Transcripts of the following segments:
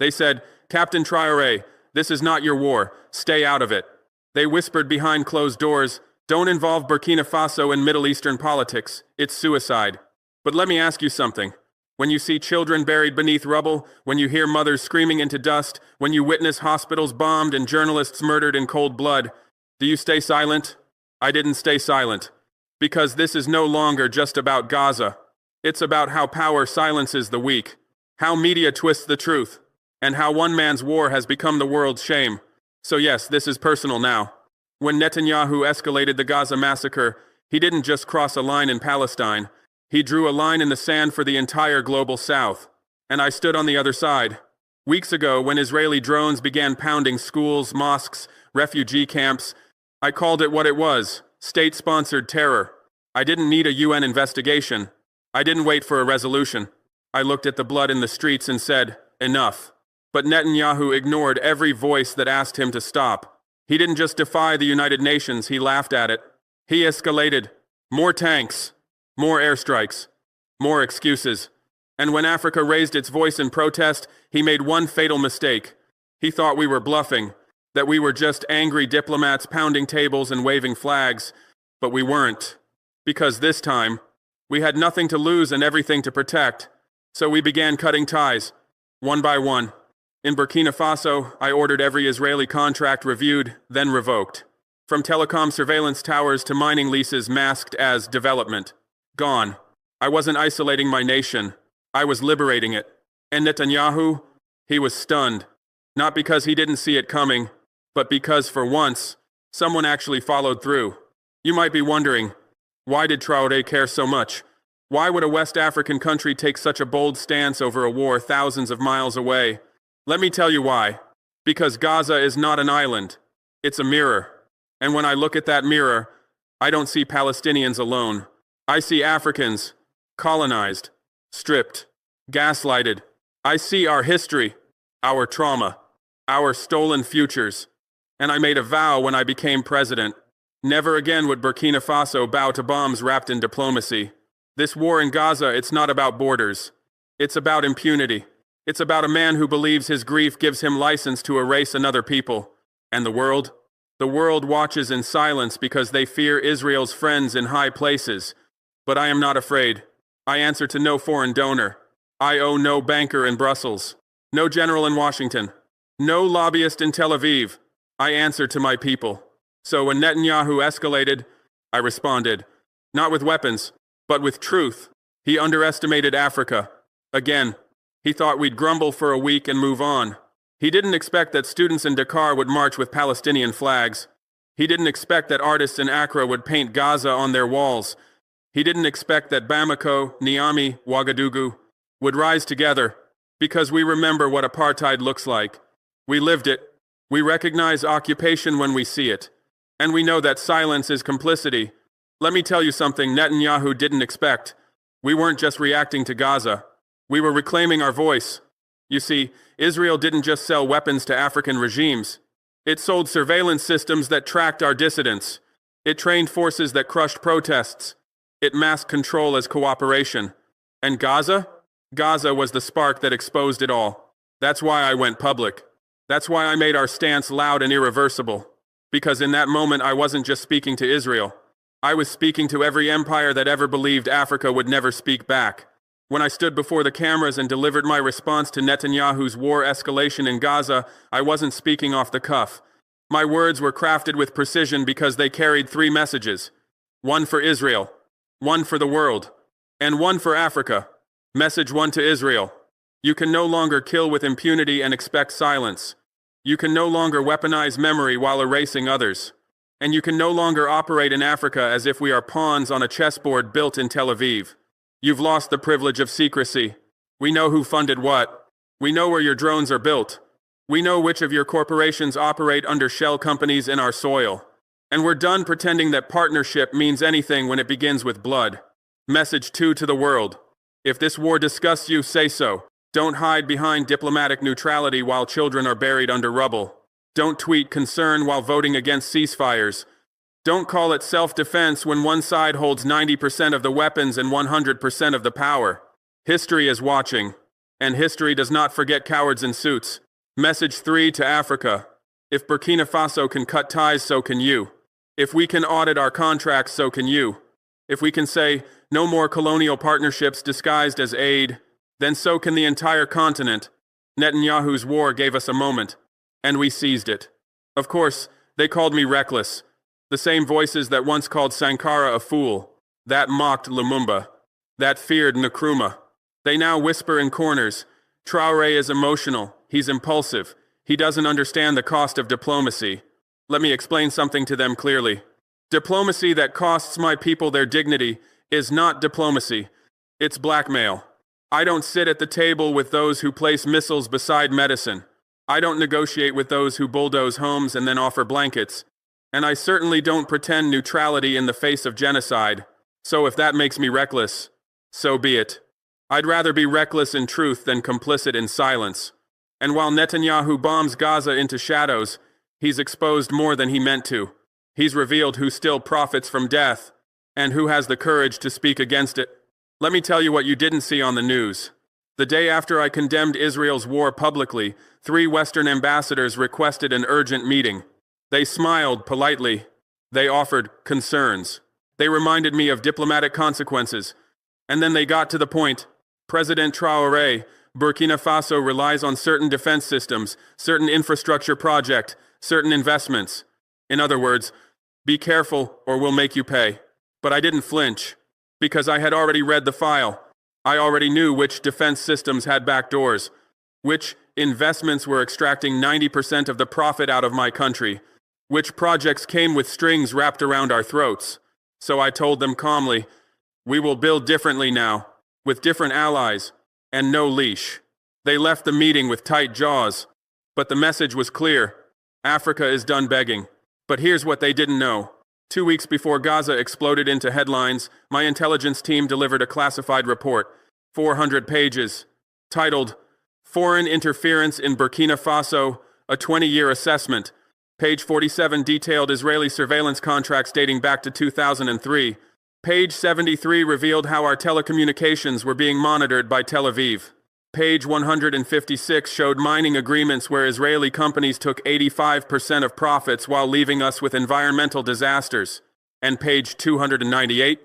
They said, "Captain Traoré, this is not your war. Stay out of it." They whispered behind closed doors, "Don't involve Burkina Faso in Middle Eastern politics. It's suicide." But let me ask you something. When you see children buried beneath rubble, when you hear mothers screaming into dust, when you witness hospitals bombed and journalists murdered in cold blood, do you stay silent? I didn't stay silent. Because this is no longer just about Gaza. It's about how power silences the weak, how media twists the truth, and how one man's war has become the world's shame. So yes, this is personal now. When Netanyahu escalated the Gaza massacre, he didn't just cross a line in Palestine. He drew a line in the sand for the entire global south. And I stood on the other side. Weeks ago, when Israeli drones began pounding schools, mosques, refugee camps, I called it what it was: state-sponsored terror. I didn't need a UN investigation. I didn't wait for a resolution. I looked at the blood in the streets and said, enough. But Netanyahu ignored every voice that asked him to stop. He didn't just defy the United Nations, he laughed at it. He escalated. More tanks, more airstrikes, more excuses. And when Africa raised its voice in protest, he made one fatal mistake. He thought we were bluffing, that we were just angry diplomats pounding tables and waving flags. But we weren't. Because this time, we had nothing to lose and everything to protect. So we began cutting ties, one by one. In Burkina Faso, I ordered every Israeli contract reviewed, then revoked. From telecom surveillance towers to mining leases masked as development. Gone. I wasn't isolating my nation. I was liberating it. And Netanyahu, he was stunned. Not because he didn't see it coming, but because for once, someone actually followed through. You might be wondering, why did Traore care so much? Why would a West African country take such a bold stance over a war thousands of miles away? Let me tell you why. Because Gaza is not an island. It's a mirror. And when I look at that mirror, I don't see Palestinians alone. I see Africans, colonized, stripped, gaslighted. I see our history, our trauma, our stolen futures. And I made a vow when I became president. Never again would Burkina Faso bow to bombs wrapped in diplomacy. This war in Gaza, it's not about borders. It's about impunity. It's about a man who believes his grief gives him license to erase another people. And the world? The world watches in silence because they fear Israel's friends in high places. But I am not afraid. I answer to no foreign donor. I owe no banker in Brussels, no general in Washington, no lobbyist in Tel Aviv. I answer to my people. So when Netanyahu escalated, I responded, not with weapons, but with truth. He underestimated Africa. Again, he thought we'd grumble for a week and move on. He didn't expect that students in Dakar would march with Palestinian flags. He didn't expect that artists in Accra would paint Gaza on their walls. He didn't expect that Bamako, Niamey, Ouagadougou would rise together, because we remember what apartheid looks like. We lived it. We recognize occupation when we see it. And we know that silence is complicity. Let me tell you something Netanyahu didn't expect. We weren't just reacting to Gaza. We were reclaiming our voice. You see, Israel didn't just sell weapons to African regimes. It sold surveillance systems that tracked our dissidents. It trained forces that crushed protests. It masked control as cooperation. And Gaza? Gaza was the spark that exposed it all. That's why I went public. That's why I made our stance loud and irreversible. Because in that moment I wasn't just speaking to Israel. I was speaking to every empire that ever believed Africa would never speak back. When I stood before the cameras and delivered my response to Netanyahu's war escalation in Gaza, I wasn't speaking off the cuff. My words were crafted with precision because they carried three messages. One for Israel, one for the world, and one for Africa. Message one to Israel. You can no longer kill with impunity and expect silence. You can no longer weaponize memory while erasing others. And you can no longer operate in Africa as if we are pawns on a chessboard built in Tel Aviv. You've lost the privilege of secrecy. We know who funded what. We know where your drones are built. We know which of your corporations operate under shell companies in our soil. And we're done pretending that partnership means anything when it begins with blood. Message 2 to the world. If this war disgusts you, say so. Don't hide behind diplomatic neutrality while children are buried under rubble. Don't tweet concern while voting against ceasefires. Don't call it self-defense when one side holds 90% of the weapons and 100% of the power. History is watching. And history does not forget cowards in suits. Message 3 to Africa. If Burkina Faso can cut ties, so can you. If we can audit our contracts, so can you. If we can say, no more colonial partnerships disguised as aid, then so can the entire continent. Netanyahu's war gave us a moment, and we seized it. Of course, they called me reckless. The same voices that once called Sankara a fool, that mocked Lumumba, that feared Nkrumah. They now whisper in corners, Traore is emotional, he's impulsive, he doesn't understand the cost of diplomacy. Let me explain something to them clearly. Diplomacy that costs my people their dignity is not diplomacy, it's blackmail. I don't sit at the table with those who place missiles beside medicine. I don't negotiate with those who bulldoze homes and then offer blankets. And I certainly don't pretend neutrality in the face of genocide. So if that makes me reckless, so be it. I'd rather be reckless in truth than complicit in silence. And while Netanyahu bombs Gaza into shadows, he's exposed more than he meant to. He's revealed who still profits from death, and who has the courage to speak against it. Let me tell you what you didn't see on the news. The day after I condemned Israel's war publicly, 3 Western ambassadors requested an urgent meeting. They smiled politely. They offered concerns. They reminded me of diplomatic consequences. And then they got to the point. President Traoré, Burkina Faso relies on certain defense systems, certain infrastructure project, certain investments. In other words, be careful or we'll make you pay. But I didn't flinch, because I had already read the file. I already knew which defense systems had backdoors, which investments were extracting 90% of the profit out of my country, which projects came with strings wrapped around our throats. So I told them calmly, we will build differently now, with different allies, and no leash. They left the meeting with tight jaws, but the message was clear. Africa is done begging. But here's what they didn't know. 2 weeks before Gaza exploded into headlines, my intelligence team delivered a classified report, 400 pages, titled, Foreign Interference in Burkina Faso, a 20-year assessment. Page 47 detailed Israeli surveillance contracts dating back to 2003. Page 73 revealed how our telecommunications were being monitored by Tel Aviv. Page 156 showed mining agreements where Israeli companies took 85% of profits while leaving us with environmental disasters. And page 298?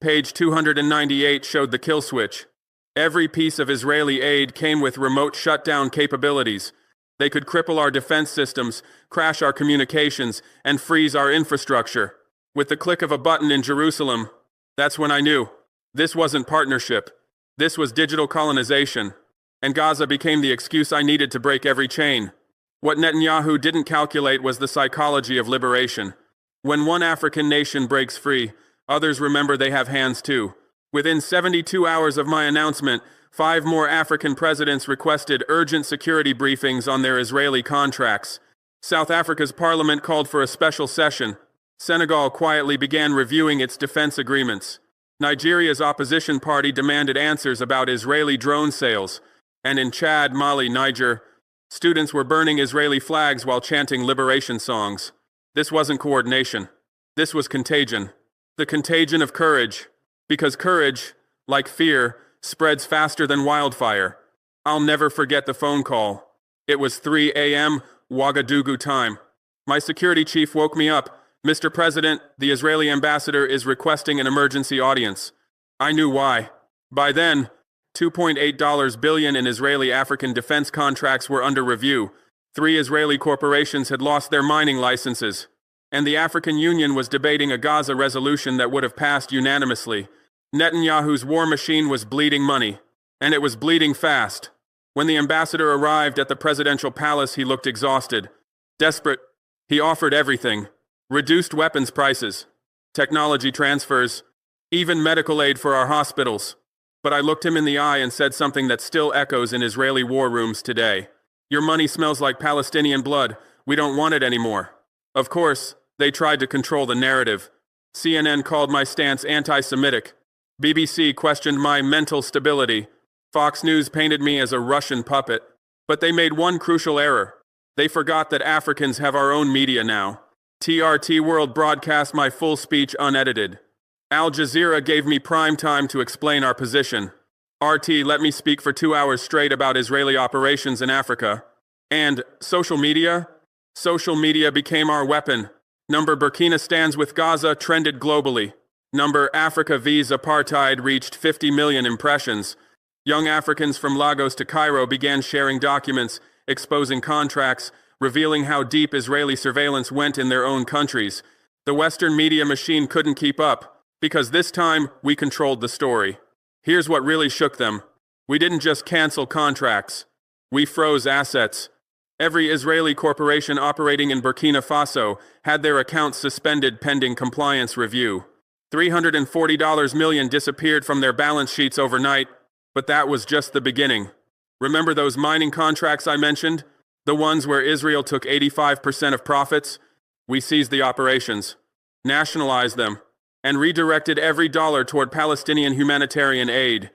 Page 298 showed the kill switch. Every piece of Israeli aid came with remote shutdown capabilities. They could cripple our defense systems, crash our communications, and freeze our infrastructure. With the click of a button in Jerusalem, that's when I knew. This wasn't partnership. This was digital colonization. And Gaza became the excuse I needed to break every chain. What Netanyahu didn't calculate was the psychology of liberation. When one African nation breaks free, others remember they have hands too. Within 72 hours of my announcement, 5 more African presidents requested urgent security briefings on their Israeli contracts. South Africa's parliament called for a special session. Senegal quietly began reviewing its defense agreements. Nigeria's opposition party demanded answers about Israeli drone sales. And in Chad, Mali, Niger, students were burning Israeli flags while chanting liberation songs. This wasn't coordination. This was contagion. The contagion of courage. Because courage, like fear, spreads faster than wildfire. I'll never forget the phone call. It was 3 a.m. Ouagadougou time. My security chief woke me up. Mr. President, the Israeli ambassador is requesting an emergency audience. I knew why. By then, $2.8 billion in Israeli African defense contracts were under review. 3 Israeli corporations had lost their mining licenses. And the African Union was debating a Gaza resolution that would have passed unanimously. Netanyahu's war machine was bleeding money. And it was bleeding fast. When the ambassador arrived at the presidential palace, he looked exhausted. Desperate. He offered everything. Reduced weapons prices. Technology transfers. Even medical aid for our hospitals. But I looked him in the eye and said something that still echoes in Israeli war rooms today. Your money smells like Palestinian blood. We don't want it anymore. Of course, they tried to control the narrative. CNN called my stance anti-Semitic. BBC questioned my mental stability. Fox News painted me as a Russian puppet. But they made one crucial error. They forgot that Africans have our own media now. TRT World broadcast my full speech unedited. Al Jazeera gave me prime time to explain our position. RT, let me speak for 2 hours straight about Israeli operations in Africa. And social media? Social media became our weapon. Number Burkina stands with Gaza trended globally. Number Africa vs Apartheid reached 50 million impressions. Young Africans from Lagos to Cairo began sharing documents, exposing contracts, revealing how deep Israeli surveillance went in their own countries. The Western media machine couldn't keep up, because this time we controlled the story. Here's what really shook them. We didn't just cancel contracts. We froze assets. Every Israeli corporation operating in Burkina Faso had their accounts suspended pending compliance review. $340 million disappeared from their balance sheets overnight, but that was just the beginning. Remember those mining contracts I mentioned? The ones where Israel took 85% of profits? We seized the operations, nationalized them, and redirected every dollar toward Palestinian humanitarian aid.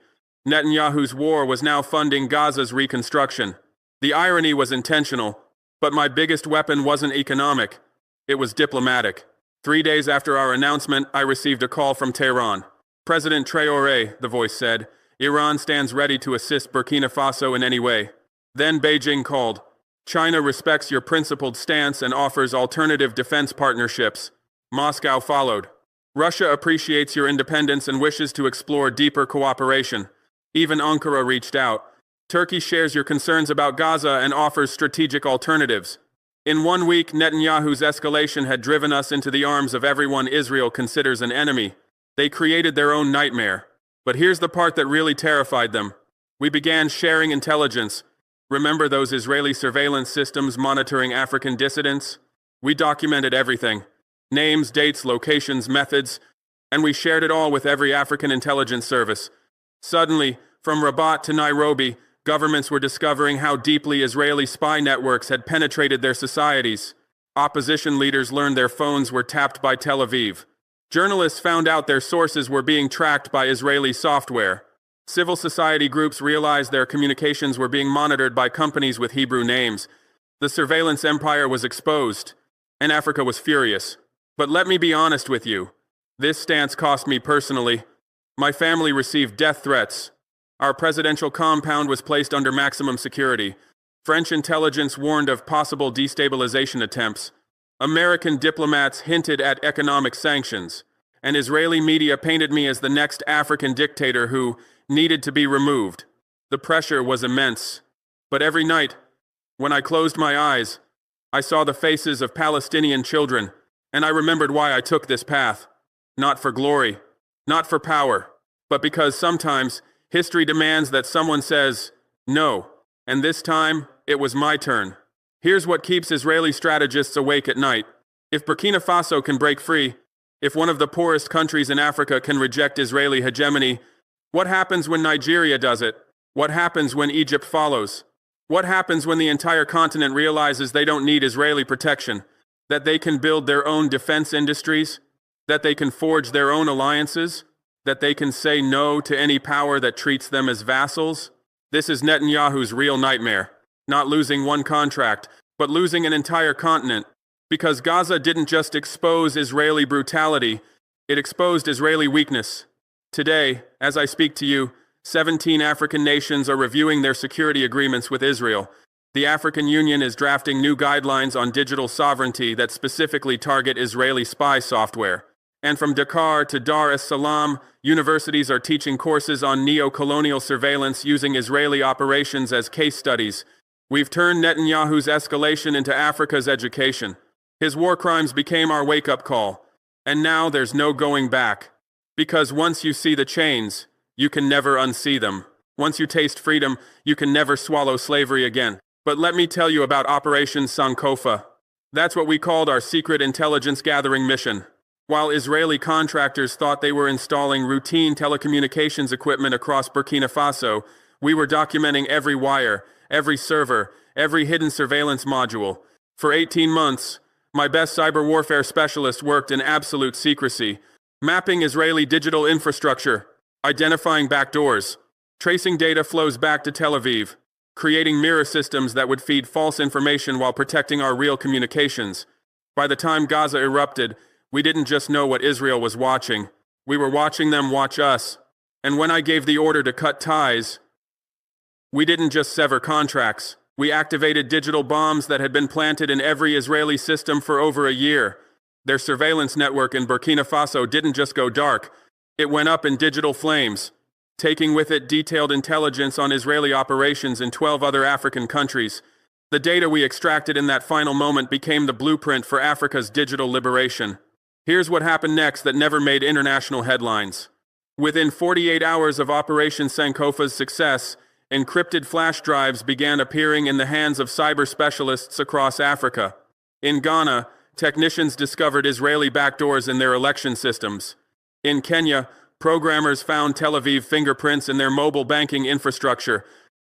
Netanyahu's war was now funding Gaza's reconstruction. The irony was intentional, but my biggest weapon wasn't economic. It was diplomatic. 3 days after our announcement, I received a call from Tehran. President Traore, the voice said, Iran stands ready to assist Burkina Faso in any way. Then Beijing called. China respects your principled stance and offers alternative defense partnerships. Moscow followed. Russia appreciates your independence and wishes to explore deeper cooperation. Even Ankara reached out. Turkey shares your concerns about Gaza and offers strategic alternatives. In 1 week, Netanyahu's escalation had driven us into the arms of everyone Israel considers an enemy. They created their own nightmare. But here's the part that really terrified them. We began sharing intelligence. Remember those Israeli surveillance systems monitoring African dissidents? We documented everything. Names, dates, locations, methods, and we shared it all with every African intelligence service. Suddenly, from Rabat to Nairobi, governments were discovering how deeply Israeli spy networks had penetrated their societies. Opposition leaders learned their phones were tapped by Tel Aviv. Journalists found out their sources were being tracked by Israeli software. Civil society groups realized their communications were being monitored by companies with Hebrew names. The surveillance empire was exposed, and Africa was furious. But let me be honest with you. This stance cost me personally. My family received death threats. Our presidential compound was placed under maximum security. French intelligence warned of possible destabilization attempts. American diplomats hinted at economic sanctions. And Israeli media painted me as the next African dictator who needed to be removed. The pressure was immense. But every night, when I closed my eyes, I saw the faces of Palestinian children, and I remembered why I took this path. Not for glory, not for power, but because sometimes history demands that someone says, no, and this time, it was my turn. Here's what keeps Israeli strategists awake at night. If Burkina Faso can break free, if one of the poorest countries in Africa can reject Israeli hegemony, what happens when Nigeria does it? What happens when Egypt follows? What happens when the entire continent realizes they don't need Israeli protection, that they can build their own defense industries, that they can forge their own alliances, that they can say no to any power that treats them as vassals? This is Netanyahu's real nightmare. Not losing one contract, but losing an entire continent. Because Gaza didn't just expose Israeli brutality, it exposed Israeli weakness. Today, as I speak to you, 17 African nations are reviewing their security agreements with Israel. The African Union is drafting new guidelines on digital sovereignty that specifically target Israeli spy software. And from Dakar to Dar es Salaam, universities are teaching courses on neo-colonial surveillance using Israeli operations as case studies. We've turned Netanyahu's escalation into Africa's education. His war crimes became our wake-up call. And now there's no going back. Because once you see the chains, you can never unsee them. Once you taste freedom, you can never swallow slavery again. But let me tell you about Operation Sankofa. That's what we called our secret intelligence gathering mission. While Israeli contractors thought they were installing routine telecommunications equipment across Burkina Faso, we were documenting every wire, every server, every hidden surveillance module. For 18 months, my best cyber warfare specialist worked in absolute secrecy, mapping Israeli digital infrastructure, identifying backdoors, tracing data flows back to Tel Aviv, creating mirror systems that would feed false information while protecting our real communications. By the time Gaza erupted, we didn't just know what Israel was watching. We were watching them watch us. And when I gave the order to cut ties, we didn't just sever contracts. We activated digital bombs that had been planted in every Israeli system for over a year. Their surveillance network in Burkina Faso didn't just go dark. It went up in digital flames, taking with it detailed intelligence on Israeli operations in 12 other African countries. The data we extracted in that final moment became the blueprint for Africa's digital liberation. Here's what happened next that never made international headlines. Within 48 hours of Operation Sankofa's success, encrypted flash drives began appearing in the hands of cyber specialists across Africa. In Ghana, technicians discovered Israeli backdoors in their election systems. In Kenya, programmers found Tel Aviv fingerprints in their mobile banking infrastructure.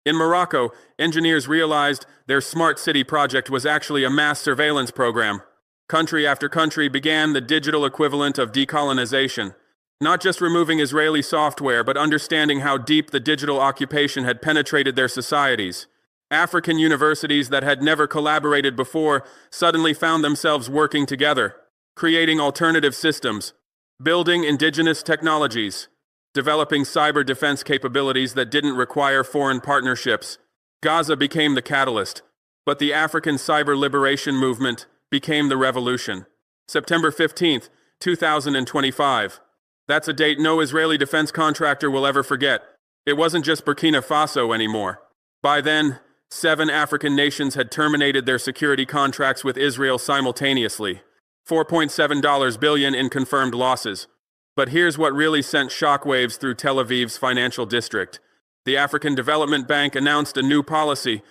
In Morocco, engineers realized their smart city project was actually a mass surveillance program. Country after country began the digital equivalent of decolonization. Not just removing Israeli software, but understanding how deep the digital occupation had penetrated their societies. African universities that had never collaborated before suddenly found themselves working together, creating alternative systems, building indigenous technologies, developing cyber defense capabilities that didn't require foreign partnerships. Gaza became the catalyst, but the African cyber liberation movement became the revolution. September 15th, 2025. That's a date no Israeli defense contractor will ever forget. It wasn't just Burkina Faso anymore. By then, 7 African nations had terminated their security contracts with Israel simultaneously. $4.7 billion in confirmed losses. But here's what really sent shockwaves through Tel Aviv's financial district. The African Development Bank announced a new policy.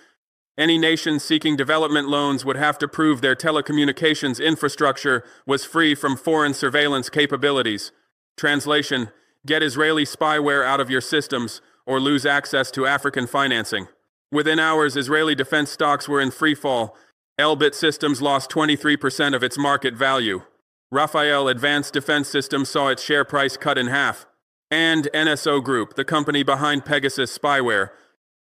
Any nation seeking development loans would have to prove their telecommunications infrastructure was free from foreign surveillance capabilities. Translation: get Israeli spyware out of your systems or lose access to African financing. Within hours, Israeli defense stocks were in free fall. Elbit Systems lost 23% of its market value. Rafael Advanced Defense Systems saw its share price cut in half. And NSO Group, the company behind Pegasus spyware,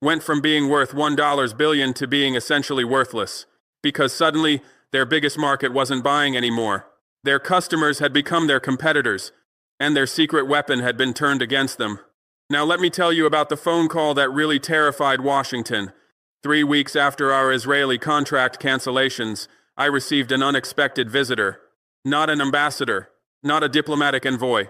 went from being worth $1 billion to being essentially worthless, because suddenly their biggest market wasn't buying anymore. Their customers had become their competitors, and their secret weapon had been turned against them. Now let me tell you about the phone call that really terrified Washington. 3 weeks after our Israeli contract cancellations, I received an unexpected visitor. Not an ambassador, not a diplomatic envoy,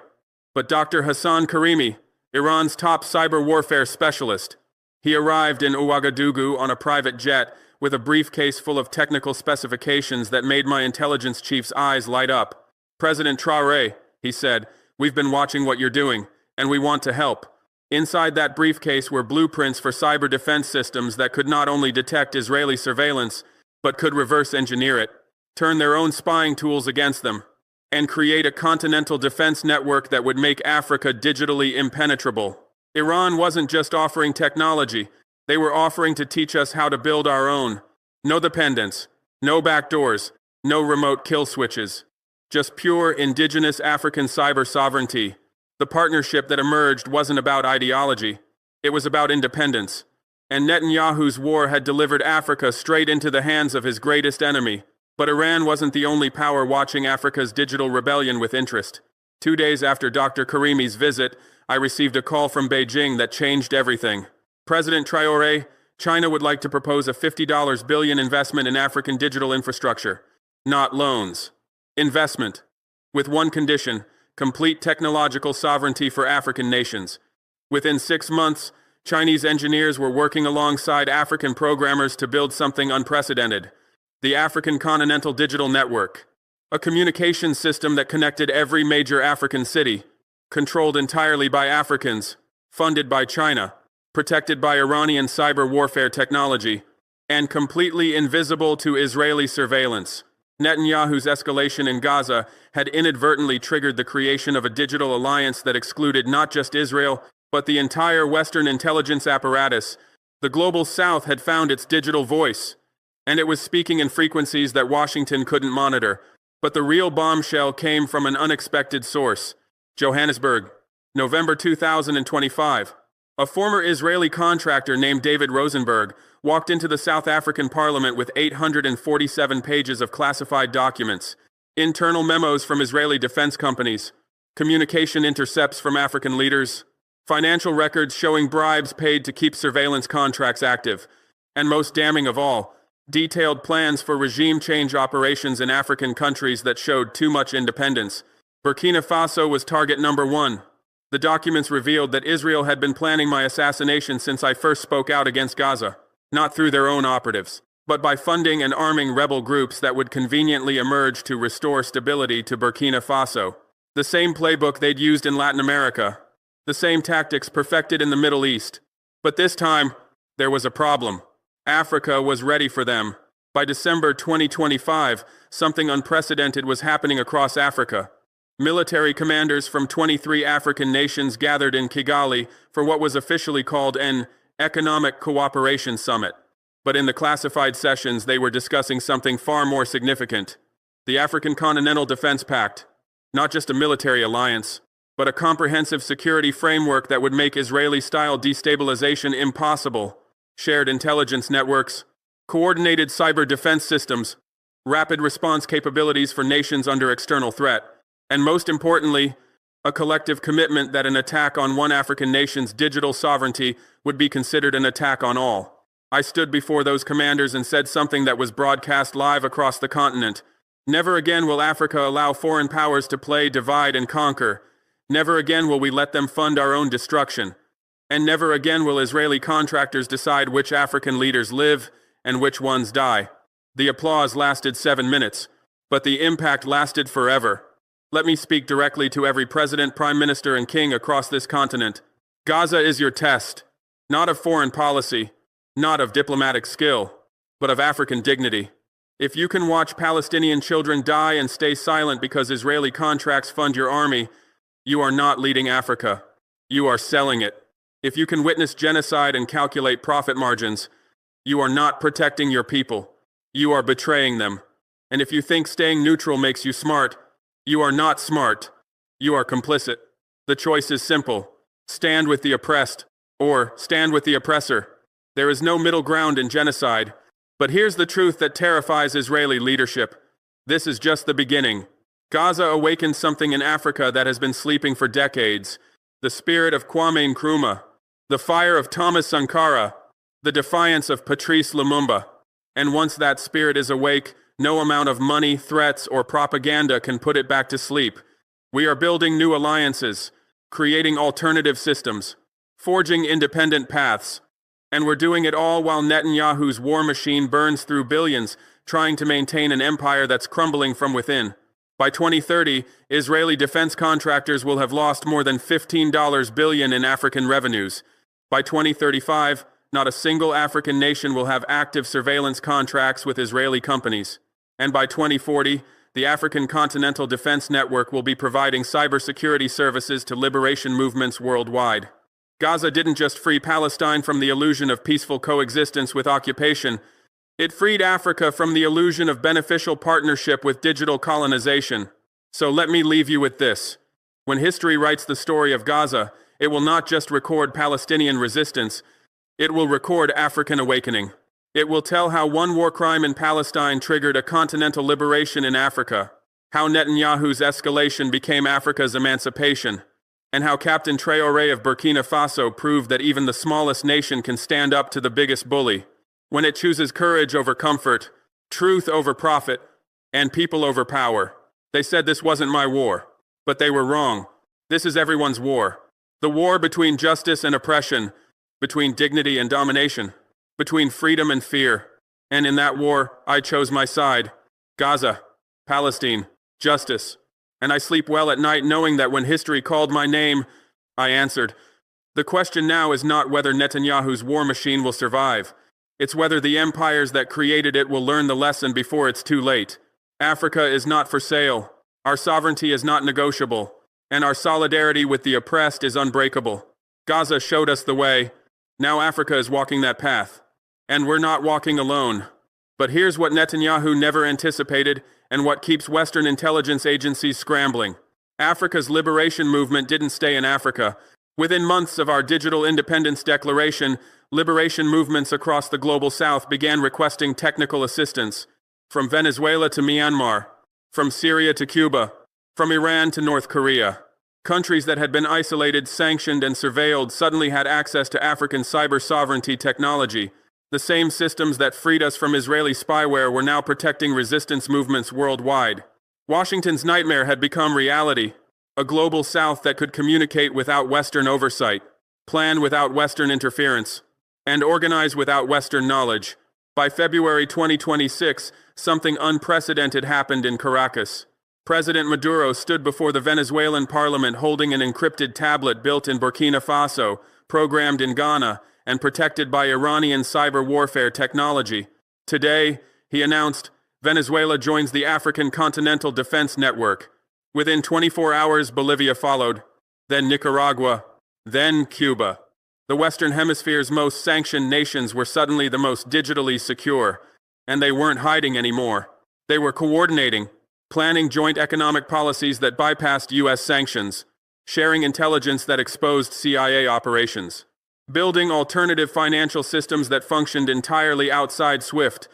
but Dr. Hassan Karimi, Iran's top cyber warfare specialist. He arrived in Ouagadougou on a private jet with a briefcase full of technical specifications that made my intelligence chief's eyes light up. "President Traore," he said, "we've been watching what you're doing, and we want to help." Inside that briefcase were blueprints for cyber defense systems that could not only detect Israeli surveillance, but could reverse engineer it, turn their own spying tools against them, and create a continental defense network that would make Africa digitally impenetrable. Iran wasn't just offering technology, they were offering to teach us how to build our own. No dependence, no backdoors, no remote kill switches. Just pure indigenous African cyber sovereignty. The partnership that emerged wasn't about ideology, it was about independence. And Netanyahu's war had delivered Africa straight into the hands of his greatest enemy. But Iran wasn't the only power watching Africa's digital rebellion with interest. 2 days after Dr. Karimi's visit, I received a call from Beijing that changed everything. "President Traore, China would like to propose a $50 billion investment in African digital infrastructure. Not loans. Investment. With one condition: complete technological sovereignty for African nations." Within 6 months, Chinese engineers were working alongside African programmers to build something unprecedented: the African Continental Digital Network, a communications system that connected every major African city, controlled entirely by Africans, funded by China, protected by Iranian cyber warfare technology, and completely invisible to Israeli surveillance. Netanyahu's escalation in Gaza had inadvertently triggered the creation of a digital alliance that excluded not just Israel, but the entire Western intelligence apparatus. The global South had found its digital voice, and it was speaking in frequencies that Washington couldn't monitor. But the real bombshell came from an unexpected source. Johannesburg, November 2025. A former Israeli contractor named David Rosenberg walked into the South African parliament with 847 pages of classified documents, internal memos from Israeli defense companies, communication intercepts from African leaders, Financial records showing bribes paid to keep surveillance contracts active. And most damning of all, detailed plans for regime change operations in African countries that showed too much independence. Burkina Faso was target number one. The documents revealed that Israel had been planning my assassination since I first spoke out against Gaza, not through their own operatives, but by funding and arming rebel groups that would conveniently emerge to restore stability to Burkina Faso. The same playbook they'd used in Latin America, the same tactics perfected in the Middle East. But this time, there was a problem. Africa was ready for them. By December 2025, something unprecedented was happening across Africa. Military commanders from 23 African nations gathered in Kigali for what was officially called an Economic Cooperation Summit. But in the classified sessions, they were discussing something far more significant. The African Continental Defense Pact. Not just a military alliance, but a comprehensive security framework that would make Israeli-style destabilization impossible. Shared intelligence networks, coordinated cyber defense systems, rapid response capabilities for nations under external threat, and most importantly, a collective commitment that an attack on one African nation's digital sovereignty would be considered an attack on all. I stood before those commanders and said something that was broadcast live across the continent. Never again will Africa allow foreign powers to play divide and conquer. Never again will we let them fund our own destruction. And never again will Israeli contractors decide which African leaders live and which ones die. The applause lasted 7 minutes, but the impact lasted forever. Let me speak directly to every president, prime minister, and king across this continent. Gaza is your test, not of foreign policy, not of diplomatic skill, but of African dignity. If you can watch Palestinian children die and stay silent because Israeli contracts fund your army, you are not leading Africa. You are selling it. If you can witness genocide and calculate profit margins, you are not protecting your people. You are betraying them. And if you think staying neutral makes you smart, you are not smart. You are complicit. The choice is simple. Stand with the oppressed, or stand with the oppressor. There is no middle ground in genocide. But here's the truth that terrifies Israeli leadership. This is just the beginning. Gaza awakened something in Africa that has been sleeping for decades. The spirit of Kwame Nkrumah, the fire of Thomas Sankara, the defiance of Patrice Lumumba. And once that spirit is awake, no amount of money, threats, or propaganda can put it back to sleep. We are building new alliances, creating alternative systems, forging independent paths. And we're doing it all while Netanyahu's war machine burns through billions, trying to maintain an empire that's crumbling from within. By 2030, Israeli defense contractors will have lost more than $15 billion in African revenues. By 2035, not a single African nation will have active surveillance contracts with Israeli companies. And by 2040, the African Continental Defense Network will be providing cybersecurity services to liberation movements worldwide. Gaza didn't just free Palestine from the illusion of peaceful coexistence with occupation. It freed Africa from the illusion of beneficial partnership with digital colonization. So let me leave you with this. When history writes the story of Gaza, it will not just record Palestinian resistance, it will record African awakening. It will tell how one war crime in Palestine triggered a continental liberation in Africa, how Netanyahu's escalation became Africa's emancipation, and how Captain Traore of Burkina Faso proved that even the smallest nation can stand up to the biggest bully, when it chooses courage over comfort, truth over profit, and people over power. They said this wasn't my war, but they were wrong. This is everyone's war. The war between justice and oppression, between dignity and domination, between freedom and fear. And in that war, I chose my side. Gaza, Palestine, justice. And I sleep well at night knowing that when history called my name, I answered. The question now is not whether Netanyahu's war machine will survive. It's whether the empires that created it will learn the lesson before it's too late. Africa is not for sale. Our sovereignty is not negotiable. And our solidarity with the oppressed is unbreakable. Gaza showed us the way. Now Africa is walking that path. And we're not walking alone. But here's what Netanyahu never anticipated and what keeps Western intelligence agencies scrambling. Africa's liberation movement didn't stay in Africa. Within months of our digital independence declaration, liberation movements across the global south began requesting technical assistance. From Venezuela to Myanmar, from Syria to Cuba, from Iran to North Korea. Countries that had been isolated, sanctioned, and surveilled suddenly had access to African cyber sovereignty technology. The same systems that freed us from Israeli spyware were now protecting resistance movements worldwide. Washington's nightmare had become reality. A global South that could communicate without Western oversight, plan without Western interference, and organize without Western knowledge. By February 2026, something unprecedented happened in Caracas. President Maduro stood before the Venezuelan parliament holding an encrypted tablet built in Burkina Faso, programmed in Ghana, and protected by Iranian cyber warfare technology. Today, he announced, Venezuela joins the African Continental Defense Network. Within 24 hours, Bolivia followed, then Nicaragua, then Cuba. The Western Hemisphere's most sanctioned nations were suddenly the most digitally secure, and they weren't hiding anymore. They were coordinating, planning joint economic policies that bypassed U.S. sanctions, sharing intelligence that exposed CIA operations, building alternative financial systems that functioned entirely outside SWIFT.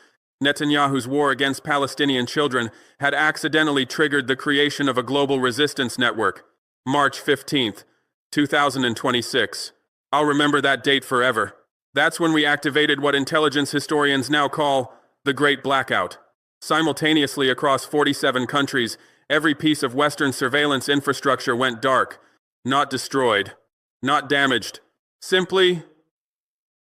Netanyahu's war against Palestinian children had accidentally triggered the creation of a global resistance network. March 15, 2026. I'll remember that date forever. That's when we activated what intelligence historians now call the Great Blackout. Simultaneously across 47 countries, every piece of Western surveillance infrastructure went dark. Not destroyed, not damaged, simply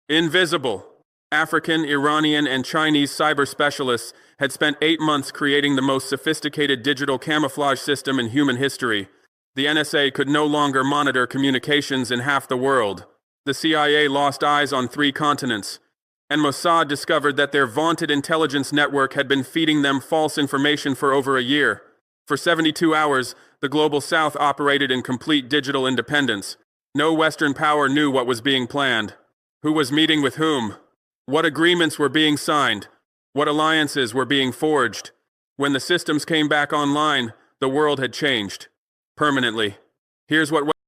invisible. African, Iranian, and Chinese cyber specialists had spent 8 months creating the most sophisticated digital camouflage system in human history. The NSA could no longer monitor communications in half the world. The CIA lost eyes on 3 continents. And Mossad discovered that their vaunted intelligence network had been feeding them false information for over a year. For 72 hours, the Global South operated in complete digital independence. No Western power knew what was being planned, who was meeting with whom, what agreements were being signed, what alliances were being forged. When the systems came back online, the world had changed. Permanently. Here's what